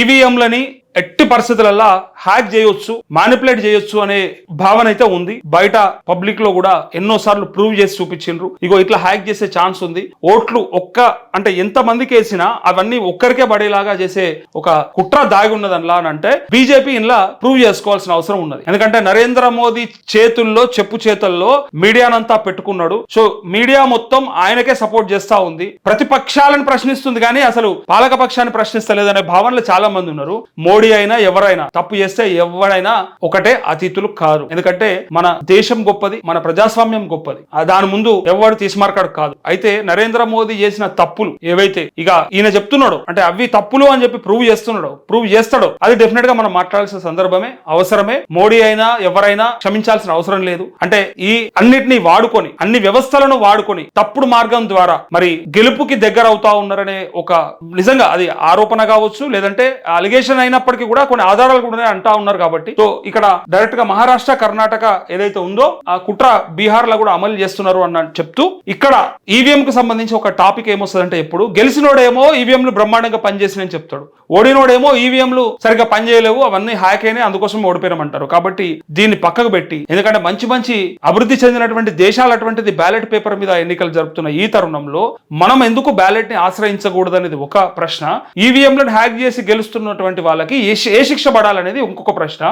ఈవీఎంలని ఎట్టి పరిస్థితులలో హ్యాక్ చేయొచ్చు, మానిపులేట్ చేయొచ్చు అనే భావన అయితే ఉంది. బయట పబ్లిక్ లో కూడా ఎన్నోసార్లు ప్రూవ్ చేసి చూపించిండ్రు, ఇగో ఇట్లా హ్యాక్ చేసే ఛాన్స్ ఉంది. ఓట్లు అంటే ఎంత మందికి వేసినా అవన్నీ ఒక్కరికే పడేలాగా చేసే ఒక కుట్ర దాగి ఉన్నదనలా అని అంటే బీజేపీ ఇలా ప్రూవ్ చేసుకోవాల్సిన అవసరం ఉన్నది. ఎందుకంటే నరేంద్ర మోదీ చేతుల్లో చేతల్లో మీడియానంతా పెట్టుకున్నాడు. సో మీడియా మొత్తం ఆయనకే సపోర్ట్ చేస్తా ఉంది, ప్రతిపక్షాలను ప్రశ్నిస్తుంది కానీ అసలు పాలక పక్షాన్ని ప్రశ్నిస్తలేదనే భావనలో చాలా మంది ఉన్నారు. మోడీ అయినా ఎవరైనా తప్పు చేస్తే ఎవరైనా ఒకటే, అతిథులు కాదు. ఎందుకంటే మన దేశం గొప్పది, మన ప్రజాస్వామ్యం గొప్పది, దాని ముందు ఎవరు తీసిమార్కాడు కాదు. అయితే నరేంద్ర మోదీ చేసిన తప్పులు ఏవైతే ఇక ఈయన చెప్తున్నాడు అంటే అవి తప్పులు అని చెప్పి ప్రూవ్ చేస్తాడో అది డెఫినెట్ గా మనం మాట్లాడాల్సిన సందర్భమే, అవసరమే. మోడీ అయినా ఎవరైనా క్షమించాల్సిన అవసరం లేదు. అంటే ఈ అన్నిటినీ వాడుకొని, అన్ని వ్యవస్థలను వాడుకొని తప్పుడు మార్గం ద్వారా మరి గెలుపుకి దగ్గర అవుతా ఉన్నారనే ఒక నిజంగా అది ఆరోపణ కావచ్చు, లేదంటే అలిగేషన్ అయినప్పటికీ కూడా కొన్ని ఆధారాలు కూడా అంటా ఉన్నారు. కాబట్టి సో ఇక్కడ డైరెక్ట్ గా మహారాష్ట్ర, కర్ణాటక ఏదైతే ఉందో ఆ కుట్ర బీహార్ లో కూడా అమలు చేస్తున్నారు అన్న చెప్తూ ఇక్కడ ఈవీఎం కు సంబంధించి ఒక టాపిక్ ఏమొస్తుందంటే, ఎప్పుడు గెలిచినోడేమో ఈవీఎంలు బ్రహ్మాండంగా పనిచేసినని చెప్తాడు, ఓడినోడేమో ఈవీఎంలు సరిగ్గా పనిచేయలేవు, అవన్నీ హ్యాక్ అయినాయి, అందుకోసం ఓడిపోయినామంటారు. కాబట్టి దీన్ని పక్కకు పెట్టి, ఎందుకంటే మంచి అభివృద్ధి చెందినటువంటి దేశాలు అటువంటిది బ్యాలెట్ పేపర్ మీద ఎన్నికలు జరుపుతున్న ఈ తరుణంలో మనం ఎందుకు బ్యాలెట్ ని ఆశ్రయించకూడదు అనేది ఒక ప్రశ్న. ఈవీఎంలను హ్యాక్ చేసి గెలుస్తున్నటువంటి వాళ్ళకి ఏ శిక్ష పడాలనేది ఇంకొక ప్రశ్న.